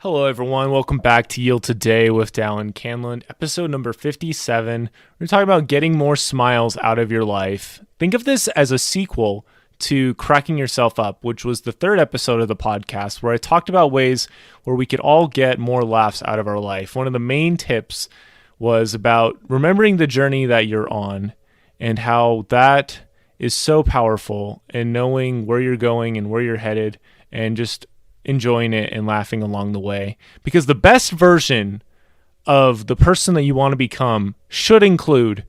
Hello, everyone. Welcome back to Yield Today with Dallin, Candland, episode number 57. We're talking about getting more smiles out of your life. Think of this as a sequel to Cracking Yourself Up, which was the third episode of the podcast, where I talked about ways where we could all get more laughs out of our life. One of the main tips was about remembering the journey that you're on and how that is so powerful, and knowing where you're going and where you're headed and just enjoying it and laughing along the way. Because the best version of the person that you want to become should include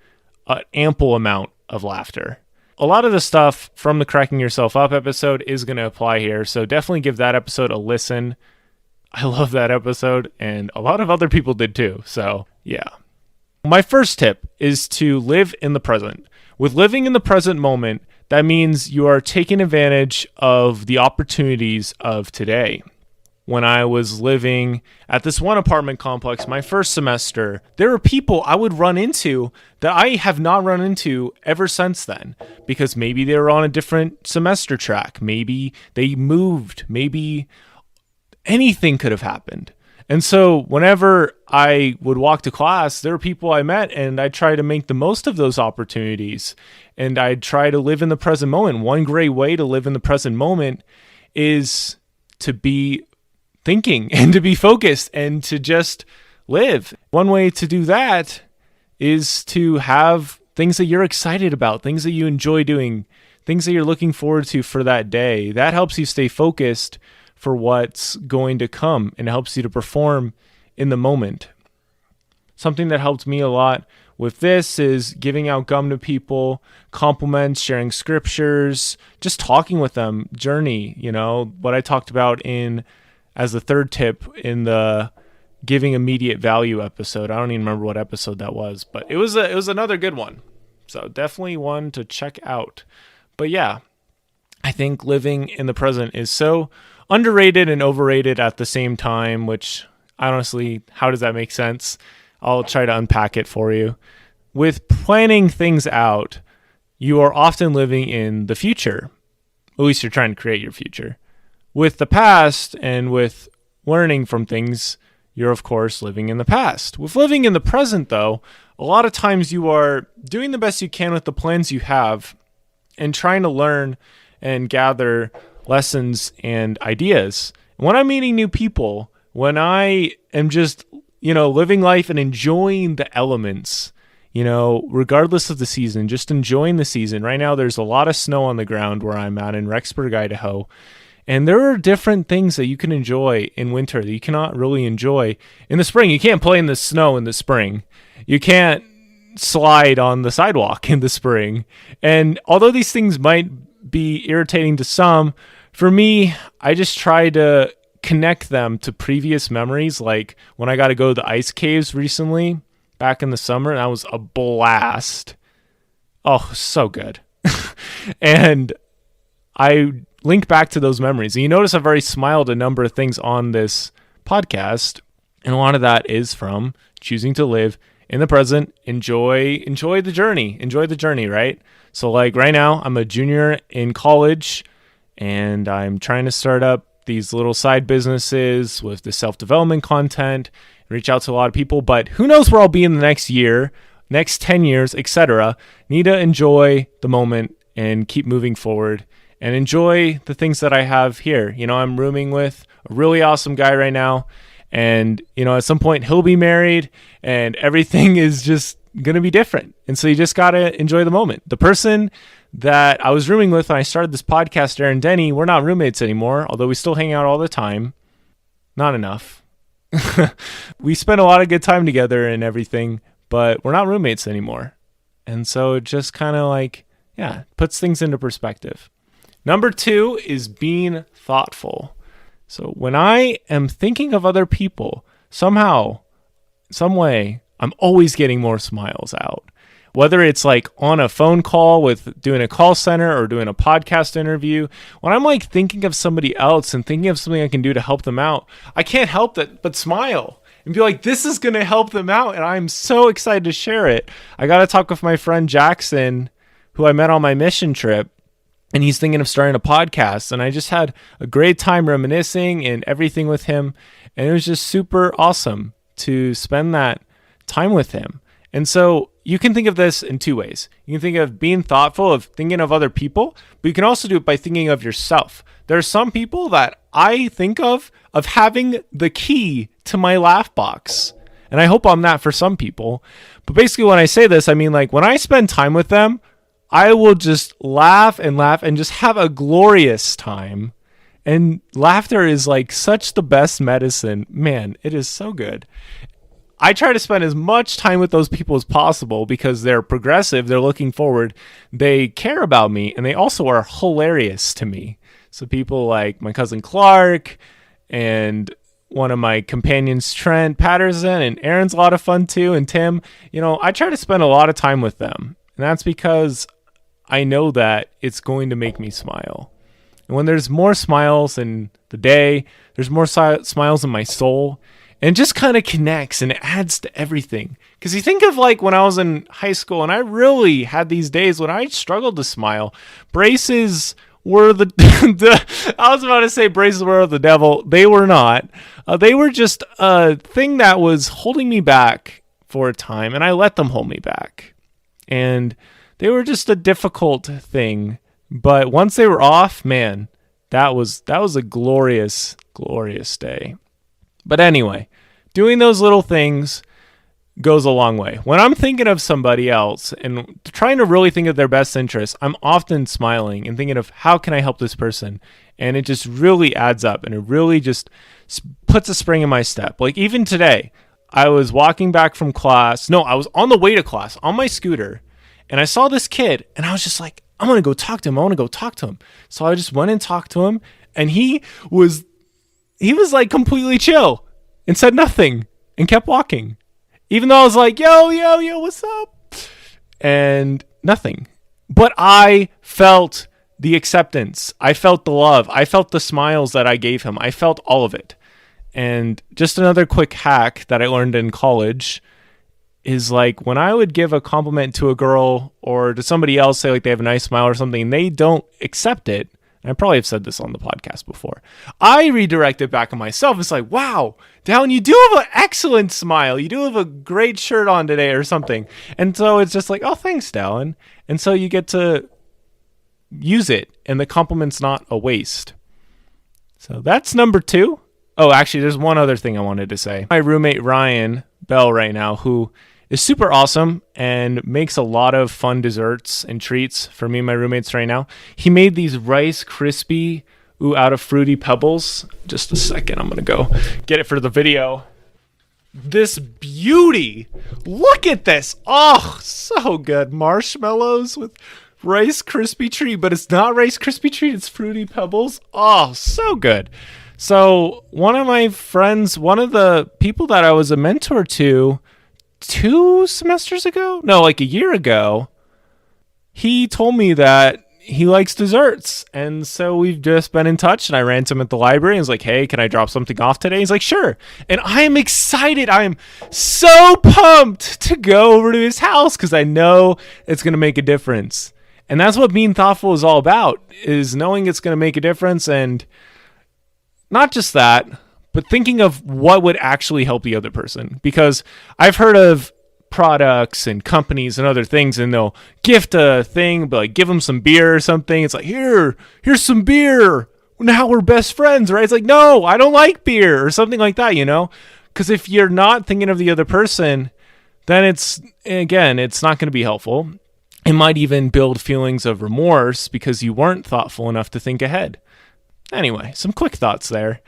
an ample amount of laughter. A lot of the stuff from the Cracking Yourself Up episode is going to apply here, so definitely give that episode a listen. I love that episode, and a lot of other people did too, so yeah. My first tip is to live in the present. With living in the present moment, that means you are taking advantage of the opportunities of today. When I was living at this one apartment complex my first semester, there were people I would run into that I have not run into ever since then, because maybe they were on a different semester track, maybe they moved, maybe anything could have happened. And so whenever I would walk to class, there were people I met, and I try to make the most of those opportunities. And I try to live in the present moment. One great way to live in the present moment is to be thinking and to be focused and to just live. One way to do that is to have things that you're excited about, things that you enjoy doing, things that you're looking forward to for that day. That helps you stay focused for what's going to come, and it helps you to perform in the moment. Something that helped me a lot with this is giving out gum to people, compliments, sharing scriptures, just talking with them, journey, what I talked about as the third tip in the giving immediate value episode. I don't even remember what episode that was, but it was another good one. So definitely one to check out. But yeah, I think living in the present is so underrated and overrated at the same time, which honestly, how does that make sense? I'll try to unpack it for you. With planning things out, you are often living in the future. At least you're trying to create your future. With the past and with learning from things, you're of course living in the past. With living in the present, though, a lot of times you are doing the best you can with the plans you have and trying to learn and gather lessons and ideas. When I'm meeting new people, when I am just, living life and enjoying the elements, regardless of the season, just enjoying the season. Right now, there's a lot of snow on the ground where I'm at in Rexburg, Idaho. And there are different things that you can enjoy in winter that you cannot really enjoy in the spring. You can't play in the snow in the spring. You can't slide on the sidewalk in the spring. And although these things might be irritating to some, for me, I just try to connect them to previous memories. Like when I got to go to the ice caves recently, back in the summer, that was a blast. Oh, so good. And I link back to those memories. And you notice I've already smiled a number of things on this podcast. And a lot of that is from choosing to live in the present, enjoy the journey, right? So like right now, I'm a junior in college, and I'm trying to start up these little side businesses with the self-development content, reach out to a lot of people, but who knows where I'll be in the next year, next 10 years, etc. Need to enjoy the moment and keep moving forward and enjoy the things that I have here. I'm rooming with a really awesome guy right now, and, at some point he'll be married and everything is just going to be different. And so you just got to enjoy the moment. The person that I was rooming with when I started this podcast, Aaron Denny, we're not roommates anymore, although we still hang out all the time. Not enough. We spend a lot of good time together and everything, but we're not roommates anymore. And so it just kind of puts things into perspective. Number 2 is being thoughtful. So when I am thinking of other people, somehow, some way, I'm always getting more smiles out. Whether it's like on a phone call with doing a call center or doing a podcast interview, when I'm thinking of somebody else and thinking of something I can do to help them out, I can't help but smile and be like, this is going to help them out. And I'm so excited to share it. I got to talk with my friend Jackson, who I met on my mission trip. and he's thinking of starting a podcast. And I just had a great time reminiscing and everything with him. And it was just super awesome to spend that time with him. And so you can think of this in two ways. You can think of being thoughtful, of thinking of other people, but you can also do it by thinking of yourself. There are some people that I think of having the key to my laugh box. And I hope I'm that for some people. But basically when I say this, I mean like when I spend time with them, I will just laugh and just have a glorious time. And laughter is like such the best medicine. Man, it is so good. I try to spend as much time with those people as possible because they're progressive, they're looking forward, they care about me, and they also are hilarious to me. So people like my cousin Clark and one of my companions, Trent Patterson, and Aaron's a lot of fun too, and Tim. I try to spend a lot of time with them, and that's because I know that it's going to make me smile. And when there's more smiles in the day, there's more smiles in my soul. And it just kind of connects and it adds to everything. Because you think of like when I was in high school and I really had these days when I struggled to smile. Braces were I was about to say braces were the devil. They were not. They were just a thing that was holding me back for a time. And I let them hold me back. And they were just a difficult thing. But once they were off, man, that was a glorious, glorious day. But anyway, doing those little things goes a long way. When I'm thinking of somebody else and trying to really think of their best interests, I'm often smiling and thinking of how can I help this person? And it just really adds up and it really just puts a spring in my step. Like even today, I was walking back from class. No, I was on the way to class on my scooter and I saw this kid and I was just like, I'm going to go talk to him. I want to go talk to him. So I just went and talked to him and he was like completely chill and said nothing and kept walking. Even though I was like, yo, what's up? And nothing. But I felt the acceptance. I felt the love. I felt the smiles that I gave him. I felt all of it. And just another quick hack that I learned in college is like when I would give a compliment to a girl or to somebody else, say like they have a nice smile or something, and they don't accept it. I probably have said this on the podcast before. I redirect it back on myself. It's like, wow, Dallin, you do have an excellent smile. You do have a great shirt on today or something. And so it's just like, oh, thanks, Dallin. And so you get to use it and the compliment's not a waste. So that's number 2. Oh, actually, there's one other thing I wanted to say. My roommate, Ryan Bell, right now, who is super awesome and makes a lot of fun desserts and treats for me and my roommates right now. He made these Rice Krispie out of Fruity Pebbles. Just a second, I'm going to go get it for the video. This beauty. Look at this. Oh, so good. Marshmallows with Rice Krispie treat, but it's not Rice Krispie treat, it's Fruity Pebbles. Oh, so good. So one of my friends, one of the people that I was a mentor to 2 semesters ago, no, like a year ago, he told me that he likes desserts. And so we've just been in touch and I ran to him at the library and was like, hey, can I drop something off today? He's like, sure. And I am excited. I am so pumped to go over to his house because I know it's going to make a difference. And that's what being thoughtful is all about, is knowing it's going to make a difference. And not just that, but thinking of what would actually help the other person. Because I've heard of products and companies and other things, and they'll gift a thing, but like give them some beer or something. It's like, here's some beer. Now we're best friends, right? It's like, no, I don't like beer or something like that, Because if you're not thinking of the other person, then it's not going to be helpful. It might even build feelings of remorse because you weren't thoughtful enough to think ahead. Anyway, some quick thoughts there.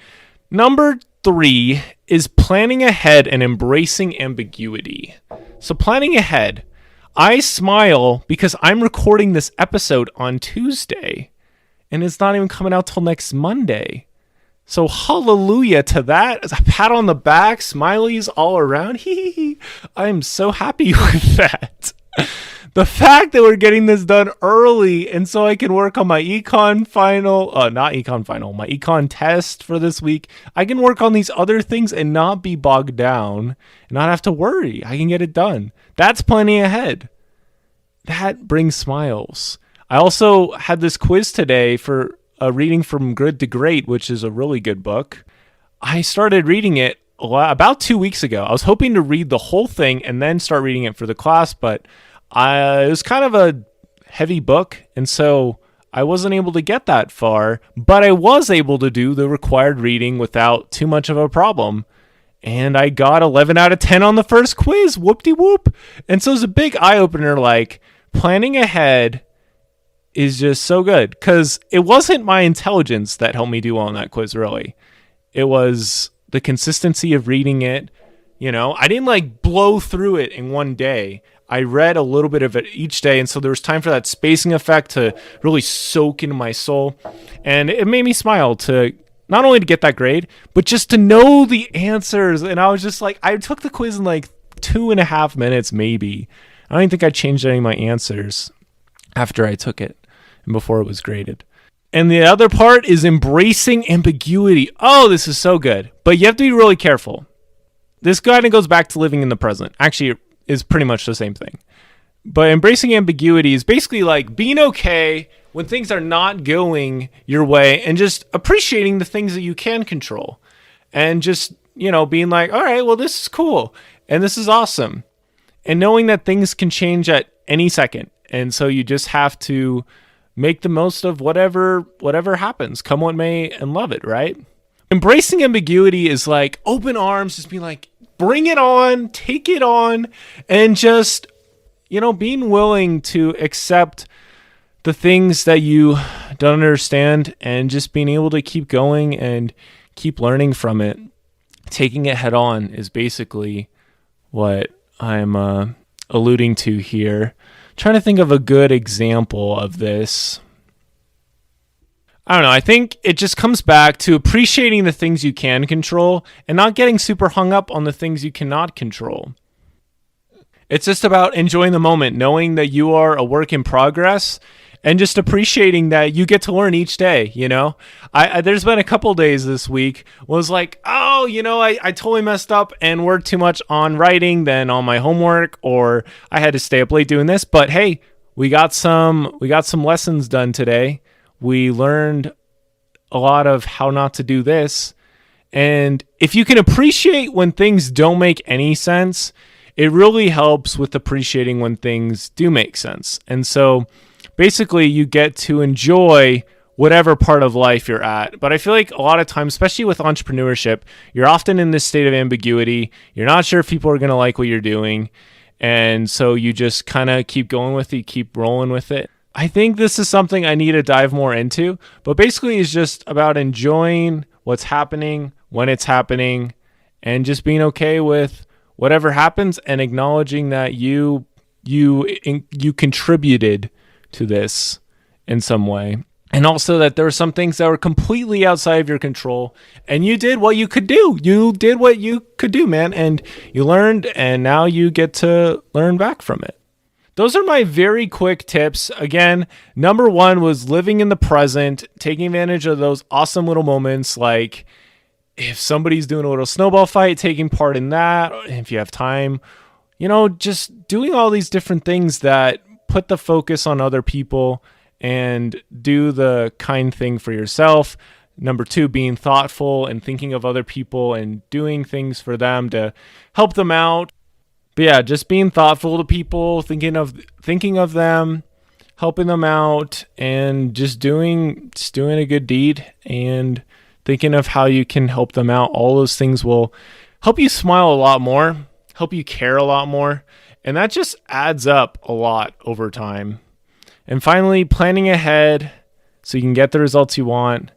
Number 3 is planning ahead and embracing ambiguity. So planning ahead, I smile because I'm recording this episode on Tuesday and it's not even coming out till next Monday. So hallelujah to that. A pat on the back, smileys all around. I'm so happy with that. The fact that we're getting this done early and so I can work on my my econ test for this week. I can work on these other things and not be bogged down and not have to worry. I can get it done. That's planning ahead. That brings smiles. I also had this quiz today for a reading from Good to Great, which is a really good book. I started reading it about 2 weeks ago. I was hoping to read the whole thing and then start reading it for the class, but it was kind of a heavy book, and so I wasn't able to get that far, but I was able to do the required reading without too much of a problem. And I got 11 out of 10 on the first quiz. Whoop-de-whoop. And so it's a big eye-opener, like, planning ahead is just so good. Because it wasn't my intelligence that helped me do well on that quiz, really. It was the consistency of reading it. You know, I didn't, like, blow through it in one day. I read a little bit of it each day, and so there was time for that spacing effect to really soak into my soul. And it made me smile to not only to get that grade, but just to know the answers. And I was just like, I took the quiz in like 2.5 minutes, maybe. I don't even think I changed any of my answers after I took it and before it was graded. And the other part is embracing ambiguity. Oh, this is so good. But you have to be really careful. This kind of goes back to living in the present. Actually, it is pretty much the same thing. But embracing ambiguity is basically like being okay when things are not going your way and just appreciating the things that you can control. And just, you know, being like, all right, well, this is cool. And this is awesome. And knowing that things can change at any second. And so you just have to make the most of whatever happens, come what may, and love it, right? Embracing ambiguity is like open arms, just being like, bring it on, take it on, and just, you know, being willing to accept the things that you don't understand and just being able to keep going and keep learning from it. Taking it head on is basically what I'm alluding to here. Trying to think of a good example of this. I don't know. I think it just comes back to appreciating the things you can control and not getting super hung up on the things you cannot control. It's just about enjoying the moment, knowing that you are a work in progress and just appreciating that you get to learn each day, you know? There's been a couple days this week was like, oh, you know, I totally messed up and worked too much on writing than on my homework, or I had to stay up late doing this. But hey, we got some lessons done today. We learned a lot of how not to do this. And if you can appreciate when things don't make any sense, it really helps with appreciating when things do make sense. And so basically you get to enjoy whatever part of life you're at. But I feel like a lot of times, especially with entrepreneurship, you're often in this state of ambiguity. You're not sure if people are going to like what you're doing. And so you just kind of keep going with it, keep rolling with it. I think this is something I need to dive more into, but basically it's just about enjoying what's happening when it's happening and just being okay with whatever happens and acknowledging that you contributed to this in some way. And also that there were some things that were completely outside of your control and you did what you could do. You did what you could do, man. And you learned, and now you get to learn back from it. Those are my very quick tips. Again, number one was living in the present, taking advantage of those awesome little moments, like if somebody's doing a little snowball fight, taking part in that, if you have time, you know, just doing all these different things that put the focus on other people and do the kind thing for yourself. Number two, being thoughtful and thinking of other people and doing things for them to help them out. But yeah, just being thoughtful to people, thinking of them, helping them out, and just doing a good deed and thinking of how you can help them out. All those things will help you smile a lot more, help you care a lot more, and that just adds up a lot over time. And finally, planning ahead so you can get the results you want,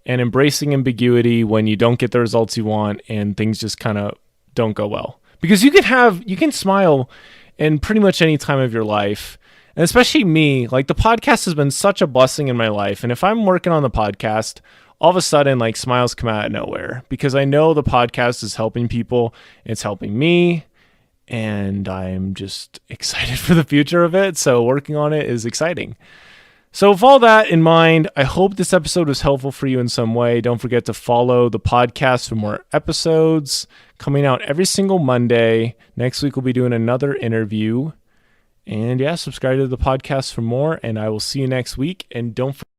and embracing ambiguity when you don't get the results you want and things just kind of don't go well. Because you can smile in pretty much any time of your life. And especially me, like the podcast has been such a blessing in my life. And if I'm working on the podcast, all of a sudden like smiles come out of nowhere because I know the podcast is helping people. It's helping me. And I'm just excited for the future of it. So working on it is exciting. So with all that in mind, I hope this episode was helpful for you in some way. Don't forget to follow the podcast for more episodes coming out every single Monday. Next week, we'll be doing another interview. And yeah, subscribe to the podcast for more. And I will see you next week. And don't forget